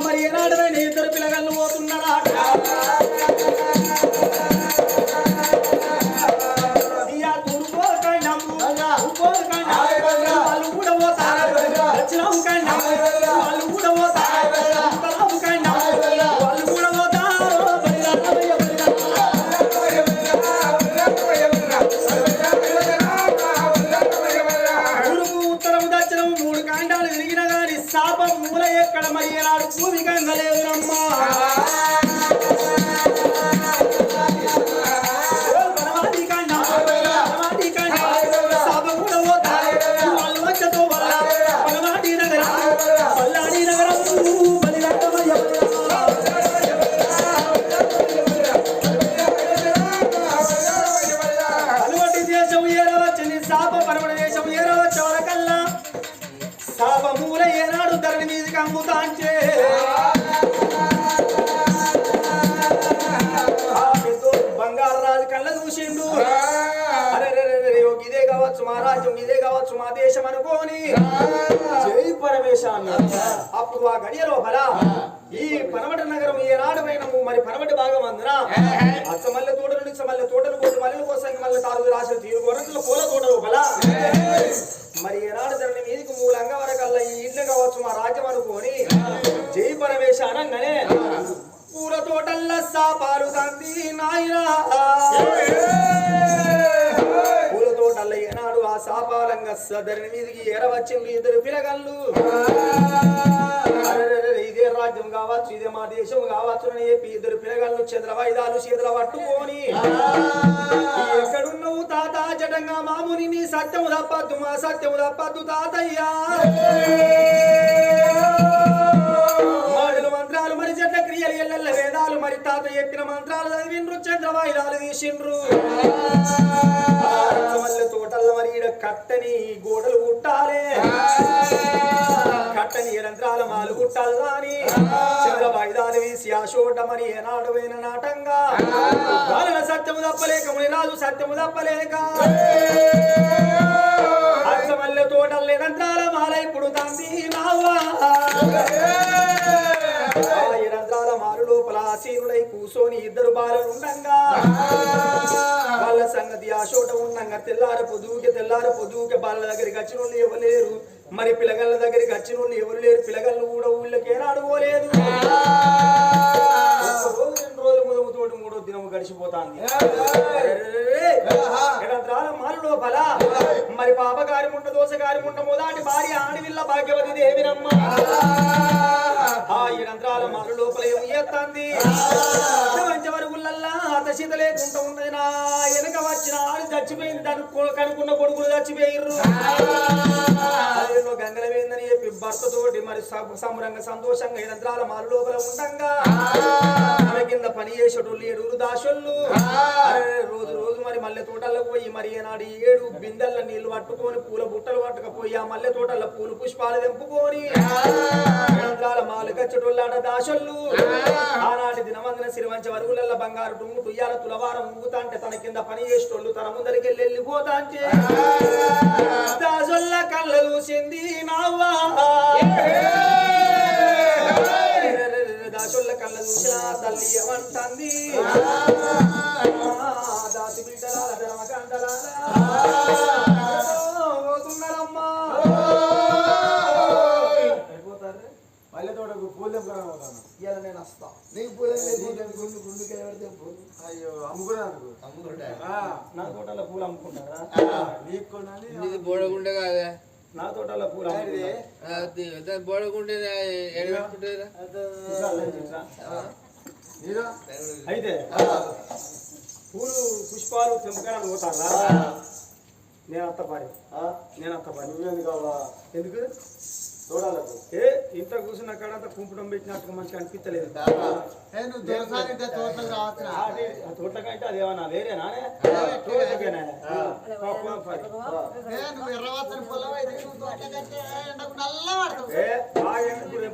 మరి ఏనాడు ఇద్దరు పిల్లగాళ్ళు పోతున్నారా వాళ్ళు కూడా పోతారు దక్షిణం కన్నా వాళ్ళు కూడా పోతారు ఉత్తరం కన్నా వాళ్ళు కూడా పోతారు ఉరుకు ఉత్తరం దక్షిణం 3 కాండాలు తిరిగిన గాని శాపం మూల ఎక్కడ మరి ఏనాడు భూమి కంగలేదురమ్మా శాపమూల ఏనాడు ధరణి మీదకి అమ్ముతాంచే బంగారు రాజు కళ్ళ చూసిండు అరే ఇదే కావచ్చు మా రాజ్యం ఇదే కావచ్చు మా దేశం అనుకోని జై పరమేశాన్ని అప్పుడు ఆ గడియ లోపల ఈ పనమటి నగరం ఏనాడు పోయినము మరి పనమటి భాగం అందున అచ్చమల్లె తోట నుండి మల్లె తోటలు పోటీ మల్లెల కోసం మల్లె తారు రాసిన తీరు గొర్రెల పూల తోట లోపల మరి ఏనాడు ధరణి మీదకి మూలంగా వరకల్లా ఈ ఇల్లు కావచ్చు మా రాజ్యం అనుకోని జై పరమేశ అనగానే పూల తోటల్లా సాపాలు తంది నాయనా పూల తోటల్ల ఏనాడు ఆ సాపాలంగా ధరణి మీదకి ఎరవచ్చింది ఇద్దరు పిల్లగళ్ళు ఇదే రాజ్యం కావచ్చు ఇదే మా దేశం కావచ్చు అని చెప్పి ఇద్దరు పిల్లగళ్ళు చంద్ర వాయిదాలు చేతుల పట్టుకొని ఎక్కడున్నావు తాత జడంగా మాముని నీ సత్యము తప్పద్దు మా సత్యము తప్పద్దు తాతయ్యా మాటలు మంత్రాలు మరి చెట్ల క్రియలు ఎల్లెల్ల వేదాలు మరి తాత చెప్పిన మంత్రాలు చదివిండ్రు చంద్ర వాయిదాలు తీసిండ్రు మల్లె తోటల్లో మరి ఈడ కట్టని గోడలు కుట్టాలే కట్టని యంత్రాల మాలు కుట్టాలి అని చంద్ర వాయిదాలు వేసి ఆ చోట మరి ఏనాడు పోయిన నాటంగా వాళ్ళ సత్యము తప్పలేక ముని రాజు సత్యము తప్పలేక మల్లె తోటల్లో యంత్రాల మాల ఇప్పుడు తంది నావా యంత్రాల మారు లోపల ఆసీనుడై కూసోని ఇద్దరు బాలలు ఉండంగా వాళ్ళ సంగతి ఆ చోట ఉండంగా తెల్లార పొదువుకే బాల దగ్గరికి వచ్చిన వాళ్ళు ఎవరు లేరు మరి పిల్లగళ్ళ దగ్గరికి వచ్చిన వాళ్ళు ఎవరు లేరు పిల్లగళ్ళు కూడా ఊళ్ళకి ఏనాడు పోలేదు రోజు 2 రోజులు ముదముతోటి 3వ దినం గడిచిపోతాంది యంత్రాల మారు లోపల మరి పాపగారి ముంట దోసగారి ముంట మొదటి భార్య ఆడివిల్ల భాగ్యవతి దేవిరమ్మ ఆ యంత్రాల మారు లోపల ఏతంది వరకులల్లా అతశీత లేకుండా ఉన్నది నా వెనక వచ్చిన ఆడి చచ్చిపోయింది దాన్ని కనుక్కున్న కొడుకులు చచ్చిపోయిర్రు గంగల వేందని చెప్పి భర్తతోటి మరి సంబరంగా సంతోషంగా యంత్రాల మారు లోపల ఉండంగా కింద పని చేసేటోళ్ళు 7 దాసోళ్ళు రోజు మరి మల్లె తోటల్లో పోయి మరి ఏనాడు 7 బిందెల్ల నీళ్లు పట్టుకొని పూల బుట్టలు పట్టుకపోయి ఆ మల్లె తోటల్లో పూలు పుష్పాలు తెంపుకొని యంత్రాల మాలు కచ్చటోళ్ళాడ దాసోళ్ళు ఆనాటి దినమందున సిరివంచ వరుగుల బంగారు డుమ్ము తుయ్యాల తులవారం ఊగుతా అంటే తన కింద పని చేసేటోళ్ళు తన ముందరికి వెళ్ళిపోతా అంటే దాసోళ్ళ కళ్ళ చూసింది నావా దాసోళ్ళ కళ్ళ చూసిన తల్లి ఏమంటుంది దాసి బిడ్డలాల ధర్మకండలాలమ్మా మల్లె తోటకు పూలు తెంపుకోవడం ఇవాళ నేను వస్తా నీకు పూలు గుండుకే అయ్యో అమ్ముకున్నా నా తోటలో పూలు అమ్ముకుంటారా నీకు బోడగుండే కాదా నా తోటలో పూలు బోడగుండే అయితే పూలు పుష్పాలు తెంపకాయలు పోతారా నేను అత్తపాడి నువ్వేందు కావా ఎందుకు చూడాలకు ఇంట్లో కూర్చున్న కాడంతా కుంపడం పెట్టినట్టుగా మంచిగా అనిపించలేదు తోటల కంటే అదేమన్నా వేరేనా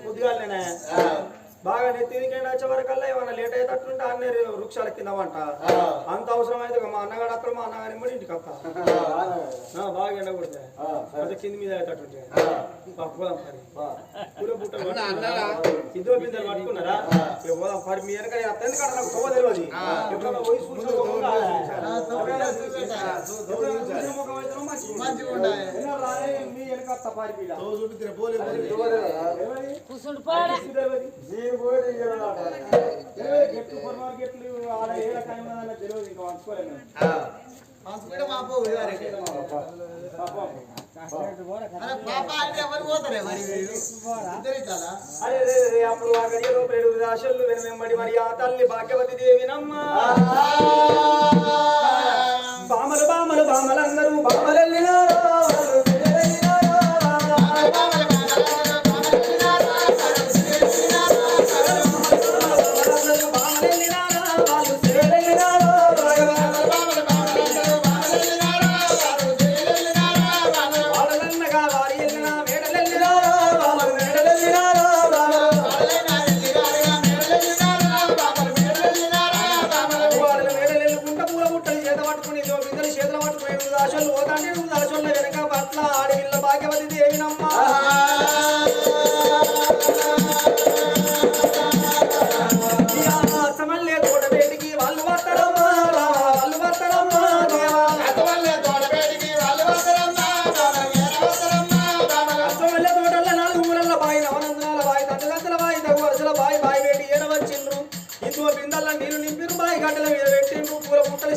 పొద్దుగాలనే బాగా నెత్తిదికేండి వచ్చే వరకల్లా ఏమన్నా లేట్ అయ్యేటట్టుంటే అన్నీ వృక్షాల కింద వంట అంత అవసరం అయితే మా అన్నగాడు అక్కడ మా అన్నగారి కూడా ఇంటికి వస్తా బాగా ఎండ కొడితే అంటే కింది మీద అయ్యేటట్టుంటే పోదాం పూల బుట్టలు కిందో బిందెలు పట్టుకున్నారా పోదాం పరి మీ వెనక ఎందుకంటే నాకు పోవ తెలియదు ఎప్పుడన్నా పోయి మీ వెనక వస్తా పారి మీద గెట్లు పొరమారు గెట్లు ఆడ ఏ రకంగా తెలియదు ఇంకా వంచుకోలేదు అప్పుడు ఆ గడియలో 7 రాశులు వెనువెంబడి మరి ఆ తల్లి భాగ్యవతి దేవినమ్మ బామలు బామలు బామలందరూ బామలెల్లినారో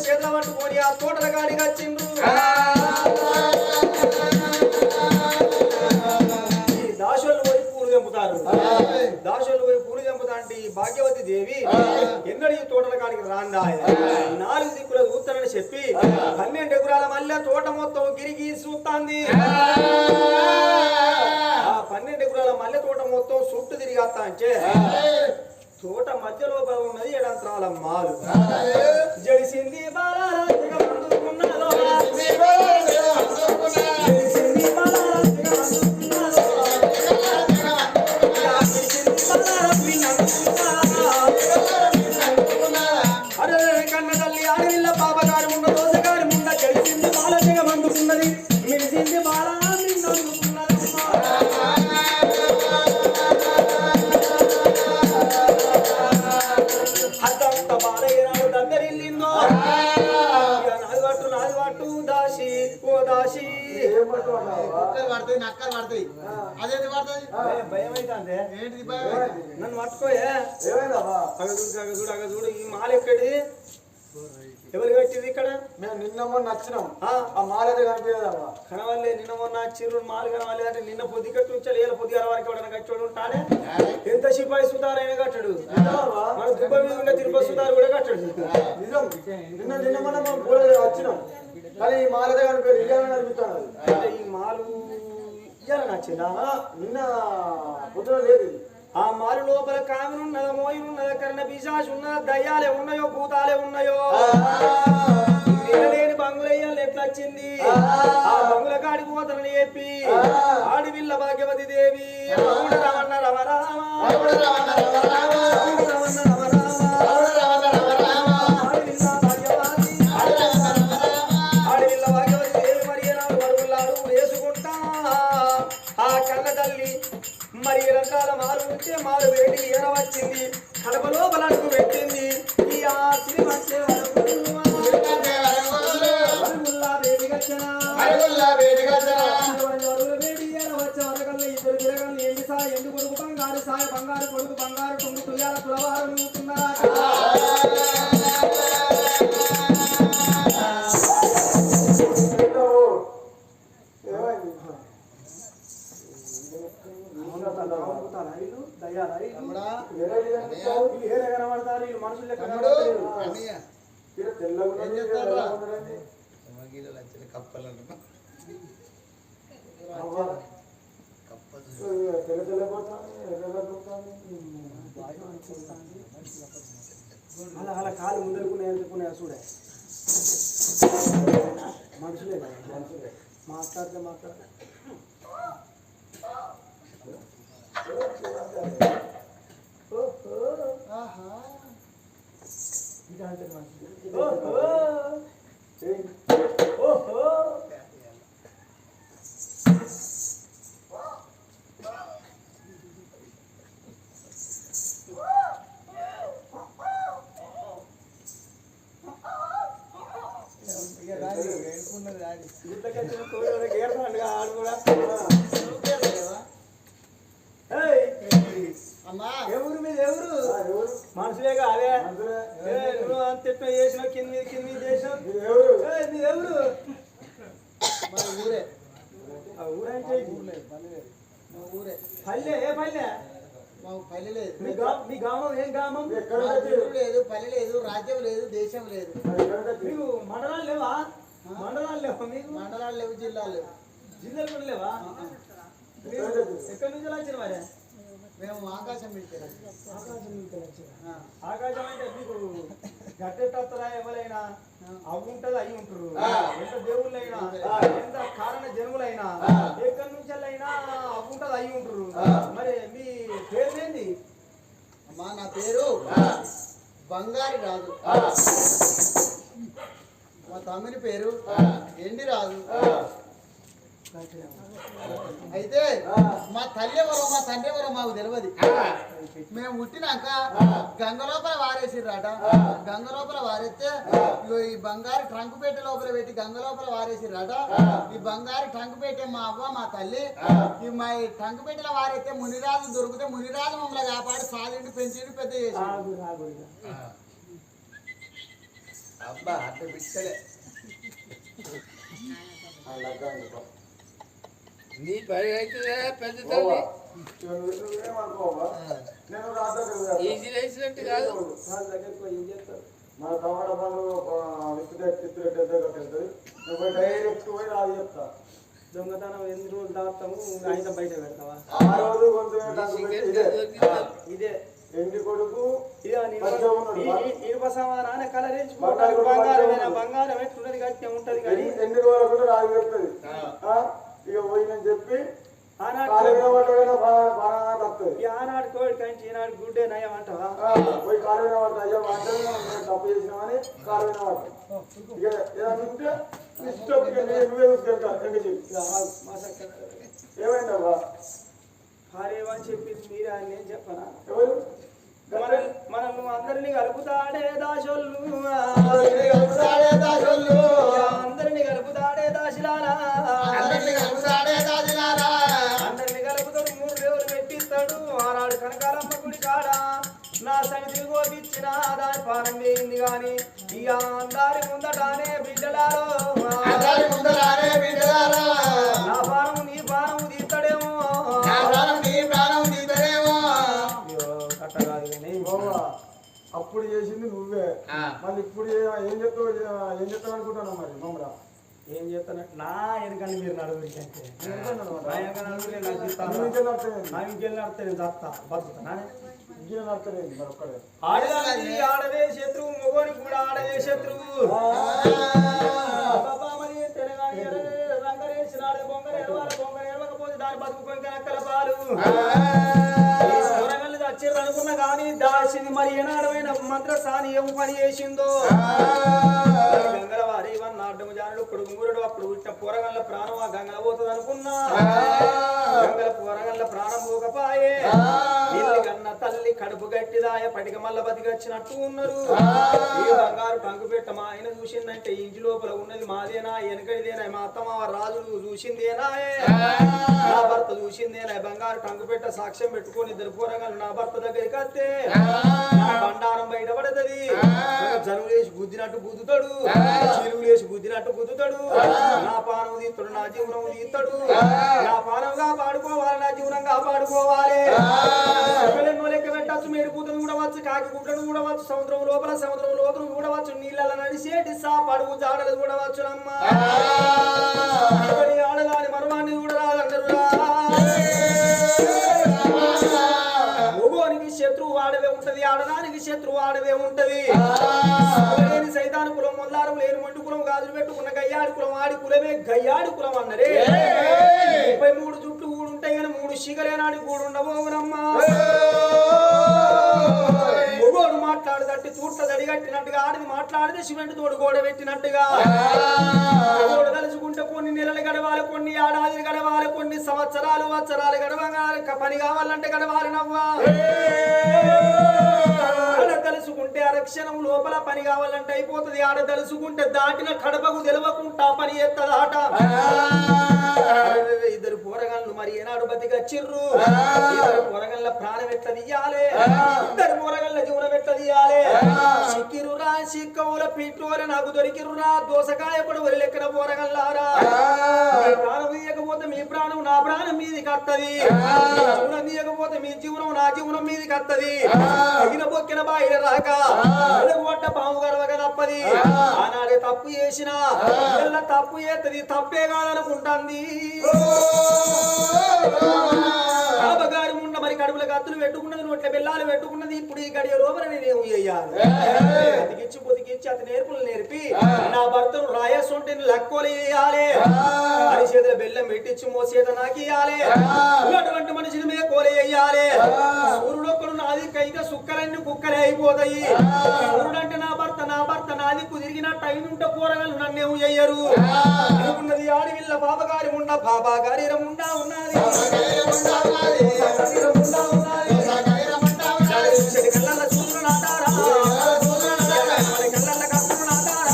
చేతుల పట్టుకొని ఆ తోటల గాడికి వచ్చిండ్రు దాసులు పోయి పూలు తెంపుతారు దాసులు పోయి పూలు తెంపుతా అంటే భాగ్యవతి దేవి ఎన్నడూ ఈ తోటల కాడికి రాందా 4 దిక్కుల చూస్తానని చెప్పి 12 ఎకరాల మల్లె తోట మొత్తం గిరిగి చూస్తాంది ఆ 12 ఎకరాల మల్లె తోట మొత్తం చుట్టూ తిరిగి వస్తా అంటే తోట మధ్యలో ఉన్నది 7 అంతరాల మాలు జడిసింది కన్న తల్లి ఆడవిల్ల పాపగారు ఉన్న దోసగారి ముంద జడిసింది బాల తెగ మందుకున్నది మిడిసింది బాల నన్ను పట్టుకోయే చూడు ఈ మాల ఎక్కడి ఎవరు కట్టింది ఇక్కడ మేము నిన్న మొన్న వచ్చినాం ఆ మాల అయితే కనిపించదమ్మా కనవాలే నిన్న మొన్న చిరు మాలు కనవాలి అంటే నిన్న పొద్దు కట్టి ఉంచాలి ఏళ్ళ పొద్దుగాల వారికి ఎవరైనా కట్టోడు ఉంటానే ఎంత సిపాయి సుతారైనా కట్టడు మన దుబ్బ మీద ఉండే తిరుపతి సుతారు కూడా కట్టడు నిజం నిన్న మొన్న మనం పూల వచ్చినాం కానీ ఈ మాల అయితే కనిపించదు ఇయ్యాలని అనిపిస్తాను అంటే ఈ మాలు ఇయ్యాలని వచ్చిందా నిన్న పొద్దున లేదు ఆ మాలు లోపల కామినున్నదా మోయినున్నదా కర్ణ పిశాచు ఉన్నదా దయ్యాలే ఉన్నాయో భూతాలే ఉన్నాయో లేని బంగులయ్యాలు ఎట్లా వచ్చింది ఆ బంగుల కాడికి పోతానని చెప్పి ఆడివిల్ల భాగ్యవతి దేవి రమణ రమ రామ ఆడివిల్ల భాగ్యవతి దేవి మరి మరుగులాడు వేసుకుంటా ఆ కన్న తల్లి మరి రకాల మారు ఉంటే మారు వేడి ఎర వచ్చింది కడప లోపల అడుగు పెట్టింది ఈ ఆశని వచ్చే ఎండు కొడుకు బంగారు సాయ బంగారు కొడుకు బంగారు కొంగు తుల్యాల కులవారు మనుషులు అలా అలా కాలు ముందరుకునే చూడే మనుషులే మనుషులే మాట్లాడితే ఓహో ఓహో ఆడు కూడా అమ్మా ఎవరు మీద ఎవరు మనుషులే కాదే నువ్వు అంత ఎట్లా చేసినావు కింద మీద చేసినావు మీద ఎవరు మన ఊరే ఆ ఊరంటే మా ఊరే పల్లె ఏ పల్లె మాకు పల్లె లేదు మీ గ్రామం ఏం గ్రామం ఊరు లేదు పల్లె లేదు రాజ్యం లేదు దేశం లేదు మీకు మండలాలు లేవా మండలాలు లేవా మీకు మండలాలు లేవు జిల్లాలు లేవు జిల్లాలు కూడా లేవా ఎక్కడి నుంచి వచ్చిన మరి మేము ఆకాశం పెడతారు ఆకాశం అంటే మీకు గట్టెట్టొస్తారా ఎవరైనా అవి ఉంటది అయి ఉంటారు ఎంత దేవుళ్ళైనా ఎంత కారణ జన్ములైనా ఎక్కడి నుంచి అయినా అవి ఉంటది అయి ఉంటారు మరి మీ పేరు ఏంది అమ్మా నా పేరు బంగారి రాజు మా తమ్ముని పేరు ఎండి రాజు అయితే మా తల్లి ఎవరో మా తండ్రి ఎవరో మాకు తెలియదు మేము పుట్టినాక గంగ లోపల వారేసిర్రాట గంగ లోపల వారేస్తే ఇగో ఈ బంగారు ట్రంక్ పెట్టె లోపల పెట్టి గంగ లోపల వారేసిర్రాట ఈ బంగారు ట్రంక్ పెట్టే మా అవ్వ మా తల్లి ఈ మా ట్రంక్ పెట్టెలో వారైతే మునిరాజు దొరికితే మునిరాజు మమ్మల్ని కాపాడి సాలిండి పెంచిండి పెద్ద చేసి అబ్బా అట్ట పిచ్చలే నీ పని అయితే పెద్ద తల్లి ఈజీ వేసినట్టు కాదు మన టమాటా పండ్లు డైరెక్ట్ పోయి రాదు చెప్తా దొంగతనం ఎన్ని రోజులు దాస్తాము ఆయన బయట పెడతావా ఆ రోజు కొంచెం ఇదే ఎండి కొడుకు ఇనుప సమాధాన కలరించుకోవడానికి బంగారమేనా బంగారం ఎట్లున్నది గట్టి ఉంటది కానీ ఎన్ని రోజులు కూడా రాదు చెప్తుంది ఇక పోయిందని చెప్పి ఆనాడు తప్పదు ఆనాడు కోడి కంచి ఈనాడు గుడ్డే నయం అంటావా పోయి కాలు పడతా అయ్యో అంటే తప్పు చేసినామని కాలు పడతా ఇక ఏదైనా ఉంటే ఇష్టం నువ్వే చూసుకెళ్తా ఏమైందమ్మా భార్యమని చెప్పింది మీరే అని నేను చెప్పనా ఎవరు మనల్ని అందరినీ కలుపుతాడే దాసోళ్ళు అందరినీ కలుపుతాడే దాసిలారా అందరినీ కలుపుతాడు 3 రేవులు పెట్టిస్తాడు ఆనాడు కనకారమ్మ గుడి కాడ నా సమితిని కోపించిన దాని పానం వేయింది గాని ఇక అందరి ముందటానే బిడ్డలారో నా పానం నీ పానం తీస్తాడేమో అప్పుడు చేసింది నువ్వే మళ్ళీ ఇప్పుడు ఏం చెప్తావు అనుకుంటున్నావు మరి మమ్మల్ని ఏం చెప్తాను నా వెనకాల మీరు నడుగురి అంటే నా వెనక నడుగురి నా ఇంకెళ్ళి నడితే నేను చస్తా బతుకుతానా ఆడదానికి ఆడవే శత్రువు మొగోని కూడా ఆడవే శత్రువు రంగరేసినాడు బొంగర ఎడవకపోతే దాని బతుకు కొంక నక్కల పాలు కూరగాయలు తెచ్చిర్రు అనుకున్నా కానీ దాచింది మరి ఏనాడమైన మంత్రసాని ఏం పని చేసిందో గంగలవారి ఇవన్న అడ్డము జానుడు ఇప్పుడు ఊరుడు అప్పుడు పుట్టిన కూరగాయల ప్రాణం ఆ గంగల పోతుంది అనుకున్నా గంగల కూరగాయల ప్రాణం పోకపోయే ఇల్లు కన్న తల్లి కడుపు గట్టిదాయ పటిక మల్ల బతికొచ్చినట్టు ఉన్నారు ఈ బంగారు టంగు పెట్ట మా ఆయన చూసిందంటే ఇంటి లోపల ఉన్నది మాదేనా వెనకడిదేనా మా అత్తమ్మ రాజులు చూసిందేనా నా భర్త చూసిందేనా బంగారు టంగు పెట్ట సాక్ష్యం పెట్టుకొని 2 కూరగాయలు నా భర్త దగ్గరికి వస్తే నా బండారం బయటపడుతుంది జనులేసి గుద్దినట్టు గుద్దుతాడు చిరువులేసి గుద్దినట్టు గుద్దుతాడు నా పానం తీస్తాడు నా జీవనం తీస్తాడు నా పానం కాపాడుకోవాలి నా జీవనం కాపాడుకోవాలి లెక్క పెట్టచ్చు మేడి కూతురు చూడవచ్చు కాకి గుడ్డను చూడవచ్చు సముద్రం లోపల సముద్రం లోతులు చూడవచ్చు నీళ్ళ నడిచేటి సాపడుగు జాడలు చూడవచ్చు అమ్మ ఆడదాని మర్మాన్ని చూడరాదంటారు మొగోనికి శత్రువు ఆడవే ఉంటది ఆడదానికి శత్రువు ఆడవే ఉంటది లేని సైతాను కులం మొదలారు లేని మండు కులం గాజులు పెట్టుకున్న గయ్యాడి కులం ఆడి కులమే గయ్యాడి కులం అన్నరే 33 జుట్లు కూడుంటాయి కానీ 3 శిగలేనాడి కూడుండబోగునమ్మా మొగోడు మాట్లాడుదట్టి తూట్ల దడిగట్టినట్టుగా ఆడిది మాట్లాడితే సిమెంట్ తోడు గోడ పెట్టినట్టుగా గోడ తలుచుకుంటే కొన్ని నెలలు గడవాలి, కొన్ని ఏడాదిలు గడవాలి, కొన్ని సంవత్సరాలు వత్సరాలు గడవాలి, పని కావాలంటే గడవాలి నవ్వా. ఆడ తలుసుకుంటే అరక్షణం లోపల పని కావాలంటే అయిపోతుంది, ఆడ తలుసుకుంటే దాటిన కడపకు తెలవకుండా పని ఎత్తదాట. ఇద్దరు పోరగాళ్ళు మరి ఏనాడు బతికచ్చిర్రు, ఇద్దరు పోరగల్ల ప్రాణం ఎట్ల తీయాలి, ఇద్దరు పోరగల్ల జీవనం ఎట్ల తీయాలి. సిక్కిరురా సిక్కవుల పీట్రోల నాకు దొరికిరురా దోసకాయ కూడా వదిలెక్కిన పోరగల్లారా. మీ ప్రాణం తీయకపోతే మీ ప్రాణం నా ప్రాణం మీదికి వత్తది, జీవనం తీయకపోతే మీ జీవనం నా జీవనం మీదికి వత్తది. తగిన బొక్కిన బాయిల రాక కొట్ట పాము గడవక తప్పది. ఆనాడే తప్పు చేసిన తప్పు చేస్తుంది, తప్పే కాదనుకుంటుంది. బాబగారి ముండ మరి కడుపుల కత్తులు పెట్టుకున్నది, నోట్ల బెల్లాలు పెట్టుకున్నది. ఇప్పుడు ఈ గడియ లోపల నేనేం చేయాలి? బతికిచ్చి పొతికిచ్చి అతని నేర్పులు నేర్పి నా భర్తను రాయసొంటే లక్కోలు వేయాలి, అని చేతుల బెల్లం పెట్టించి మోసేత నాకు ఇయ్యాలి. అటువంటి మనిషిని మీద కోలు వేయాలి. సూర్యుడొక్కడు నాది కైగా సుక్కలన్నీ కుక్కలే అయిపోతాయి. సూర్యుడు అంటే నా భర్త, నా భర్త నాది కుదిరిగినట్టు అయినుంటే కూరగాయలు నన్నేం చెయ్యరు అనుకున్నది. ఆడివిల్ల బాబగారి ఉండ బాబాగారి ఉండా ఉన్నది, కళ్ళ సూర్యుడు నాటారా, కళ్ళ కప్పులు నాటారా,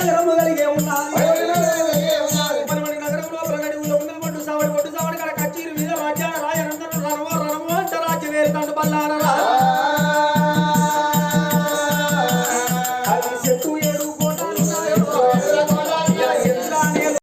నగరంలో